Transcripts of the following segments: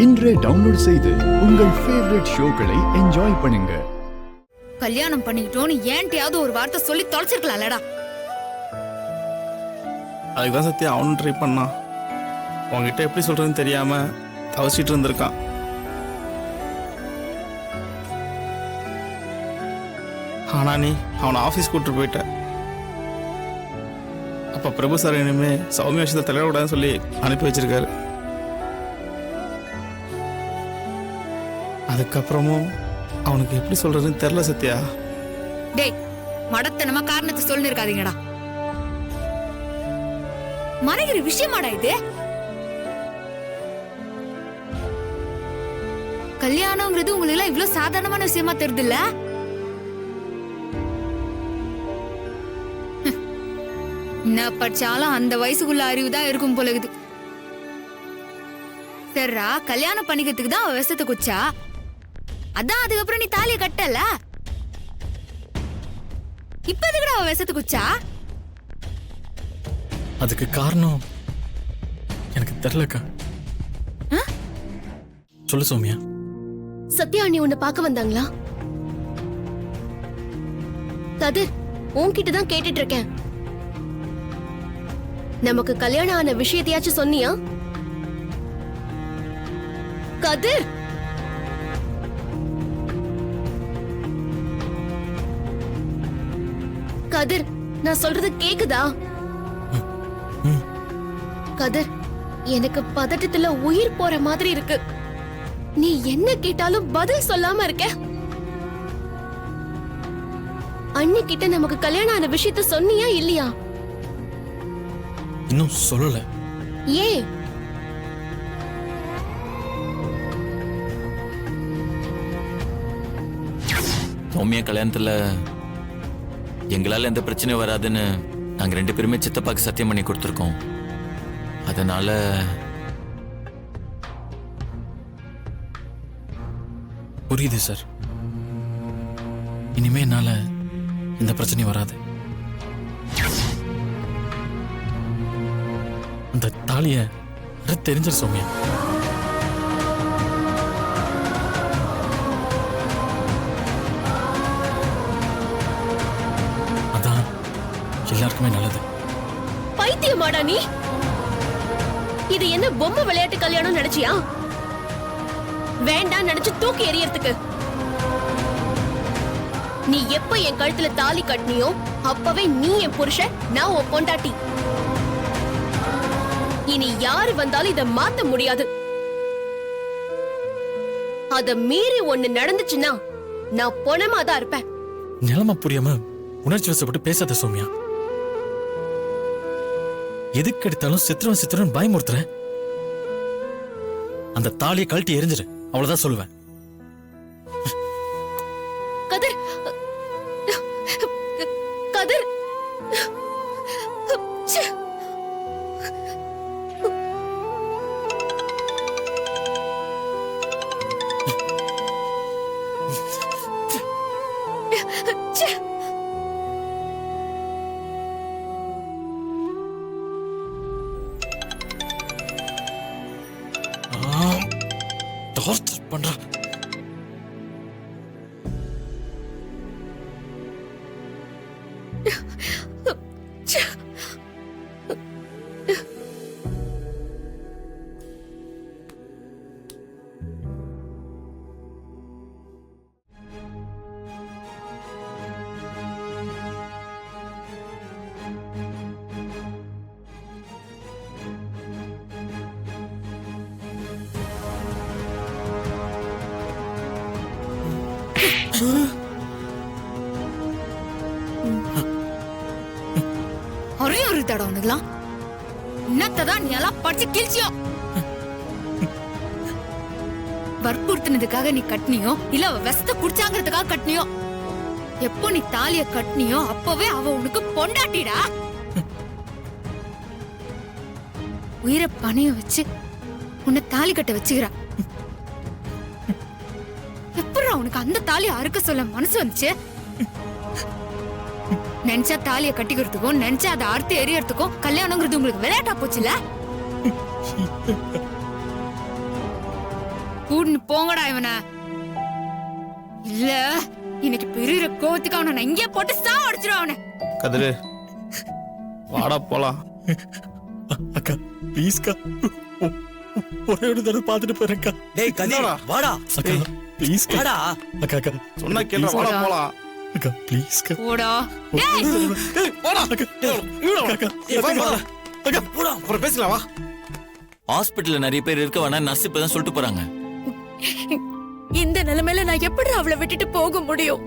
இன்றே டவுன்லோட் செய்து உங்கள் ஃபேவரட் ஷோக்களை என்ஜாய் பண்ணுங்க. கல்யாணம் பண்ணிக்கிட்டோன்னு ஏன்ட்டையாவது ஒரு வார்த்தை சொல்லி தொலைச்சிருக்கலாம்லடா. அதுக்குதான் சத்யா அவனும் ட்ரை பண்ணான். உங்ககிட்ட எப்படி சொல்றதுன்னு தெரியாம தவச்சிட்டு இருந்திருக்கான். ஆனா நீ அவனை ஆஃபீஸ் கூப்பிட்டு போயிட்ட. அப்ப பிரபு சார் இனிமே சௌமியா விஷயத்தை தலையிடக்கூடாதுன்னு சொல்லி அனுப்பி வச்சிருக்காரு. அதுக்கப்புறமும் அவனுக்கு எப்படி சொல்றதுன்னு தெரியல சத்யா. டேய், மடத்தனமா காரணத்தை சொல்லி இருக்காதீங்கடா. மறைகிற விஷயமாடா இது. கல்யாணம்ங்கிறது உங்களுக்கு எல்லாம் இவ்வளவு சாதாரணமான விஷயமா தெரியுது இல்ல? என்ன படிச்சாலும் அந்த வயசுக்குள்ள அறிவுதான் இருக்கும் போலகுது. சரிடா, கல்யாணம் பண்ணிக்கிறதுக்கு தான் அவ விஷத்தை குச்சா. அதான் அதுக்கப்புறம் நீ தாலியை கட்டல. இப்ப எதுக்குடா அவ விஷத்தை குச்சா? அதுக்கு காரணம் எனக்கு தெரியலக்கா. சொல்லு சௌமியா. சத்யா அண்ணி உன்னை பார்க்க வந்தாங்களா? கதிர், உன்கிட்ட தான் கேட்டுட்டு இருக்கேன். நமக்கு கல்யாணம் ஆன விஷயத்தையாச்சும் சொன்னியா? கதிர், கதிர், நான் சொல்றது கேக்குதா? கதிர், எனக்கு பதட்டத்துல உயிர் போற மாதிரி இருக்கு. நீ என்ன கேட்டாலும் பதில் சொல்லாம இருக்க. அண்ணி கிட்ட நமக்கு கல்யாணம் ஆன விஷயத்த சொன்னியா இல்லையா? இன்னும் சொல்லல. ஏன்? சௌமியா கல்யாணத்துல எங்களால எந்த பிரச்சனையும் வராதுன்னு நாங்க 2 பேருமே சித்தப்பாக்கு சத்தியம் பண்ணி கொடுத்துருக்கோம். அதனால புரியுது சார். இனிமே என்னால எந்த பிரச்சனையும் வராது. அந்த தாலிய தெரிஞ்சிரு சௌமியா. அதான் எல்லாருக்குமே நல்லது. பைத்தியமாடா நீ? இது என்ன பொம்மை விளையாட்டு கல்யாணம் நினைச்சியா? வேண்டாம் நினைச்சு தூக்கி எறியறதுக்கு. நீ எப்ப என் கழுத்துல தாலி கட்டினியோ அப்பவே நீ என் புருஷன், நான் உன் பொண்டாட்டி. இனி யாரு வந்தாலும் இத மாத்த முடியாது. அத மீறி ஒண்ணு நடந்துச்சுன்னா நான் பொணமாதான் இருப்பேன். நிலைமை புரியாம உணர்ச்சி வசப்பட்டு பேசாத சௌமியா. எதுக்கு எடுத்தாலும் சித்திரன் பயமுறுத்துற. அந்த தாலியை கழட்டி எரிஞ்சிரு, அவ்வளவுதான் சொல்லுவேன். கதிர், கதிர், டார்ச்சர் பண்ற. ஒரே ஒரு தடவை உனக்குலாம் என்னத்தான் நீ எல்லாம் படிச்சு கிழிச்சியோ? வற்புறுத்தினதுக்காக நீ கட்டினியோ இல்ல அவ விஷத்தை குடிச்சாங்கிறதுக்காக கட்டினியோ? எப்போ நீ தாலிய கட்டினியோ அப்பவே அவ உனக்கு பொண்டாட்டிடா. உயிரை பணைய வச்சு உன்னை தாலி கட்ட வச்சுக்கிறா. எப்படா உனக்கு அந்த தாலியை அறுக்க சொல்ல மனசு வந்துச்சு? நினைச்சா தாலியை கட்டிக்கிறதுக்கும் நினைச்சா அதை அறுத்து எரியறதுக்கும் கல்யாணங்கிறது உங்களுக்கு விளையாட்டா போச்சுல? கூடுன்னு போங்கடா இவனை. இல்ல இன்னைக்கு பெரிய கோவத்துக்கு அவனை நான் இங்கே போட்டு சாவடிச்சிடும் அவனை. கதிரு வாடா போலாம். அக்கா ப்ளீஸ்க்கா, ஒரே ஒரு தடவை பார்த்துட்டு போறேன்க்கா. டேய் கதிர் வாடா. அக்கா ப்ளீஸ்க்கா. வாடா. அக்கா அக்கா சொன்னா கேட்டா வாடா போலாம். அக்கா ப்ளீஸ்க்கா. போடா. டேய் டேய் போடா. அக்கா அக்கா ஏய் வா போடா. அக்கா போடா. அப்புறம் பேசலாம் வா. ஹாஸ்பிட்டல்ல நிறைய பேர் இருக்க வேணா நர்ஸ் இப்பதான் சொல்லிட்டு போறாங்க. இந்த நிலைமையில நான் எப்படி அவளை விட்டுட்டு போக முடியும்?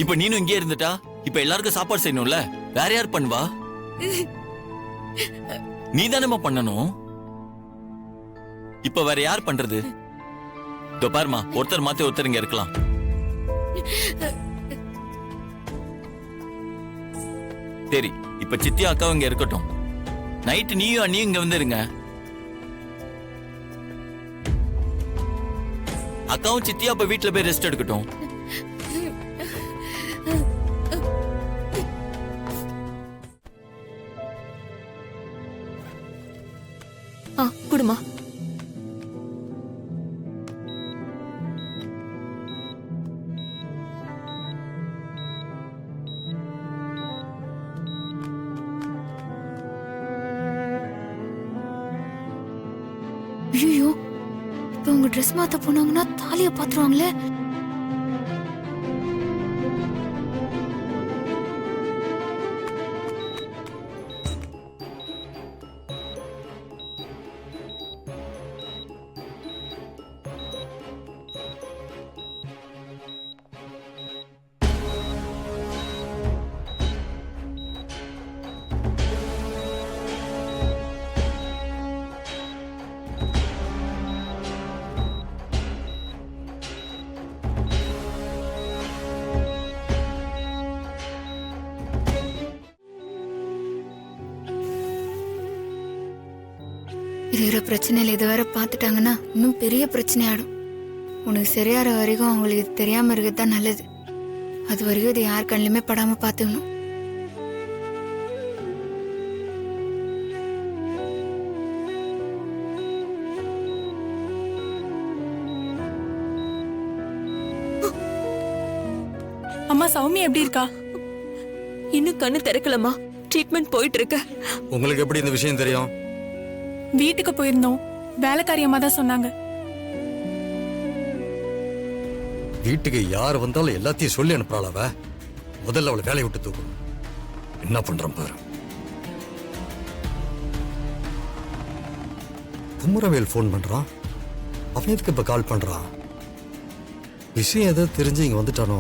இப்ப நீனும் இங்கே இருந்துட்டா இப்ப எல்லாருக்கும் சாப்பாடு செய்யணும்ல, வேற யார் பண்ணுவா? நீ தானேமா பண்ணணும். இப்ப வேற யார் பண்றது? இதோ பாருமா, ஒருத்தர் மாத்தி ஒருத்தர் இங்க இருக்கலாம். சரி, இப்ப சித்தி அக்காவும் இங்க இருக்கட்டும். நைட்டு நீயும் அண்ணியும் இங்க வந்துருங்க. அக்காவும் சித்தியும் அப்ப வீட்டுல போய் ரெஸ்ட் எடுக்கட்டும். குடுமா. ஐயோ, இப்ப உங்க ட்ரெஸ் மாத்த போனாங்கன்னா தாலிய பாத்துருவாங்களே. இருக்கிற பிரச்சனையில இது வேற பாத்துட்டாங்கன்னா இன்னும் பெரிய பிரச்சனையாடும். உனக்கு சரியாற வரைக்கும் அவங்களுக்கு இது தெரியாம இருக்கிறது நல்லது. அது வரைக்கும் இது யார் கண்ணுலயுமே படாம பாத்துக்கணும். அம்மா சௌமியா எப்படி இருக்கா? இன்னும் கண்ணு திறக்கலமா, ட்ரீட்மெண்ட் போயிட்டு இருக்கு. உங்களுக்கு எப்படி இந்த விஷயம் தெரியும்? வீட்டுக்கு போயிருந்தோம், வேலைக்காரி அம்மா தான் சொன்னாங்க. வீட்டுக்கு யார் வந்தாலும் எல்லாத்தையும் சொல்லி அனுப்புறாளவ. முதல்ல அவளை வேலையை விட்டு தூக்கும். என்ன பண்றான் பாரு. குமரவேல் ஃபோன் பண்றான். அவன் எதுக்கு இப்ப கால் பண்றான்? விஷயம் ஏதோ தெரிஞ்சு இங்க வந்துட்டானோ?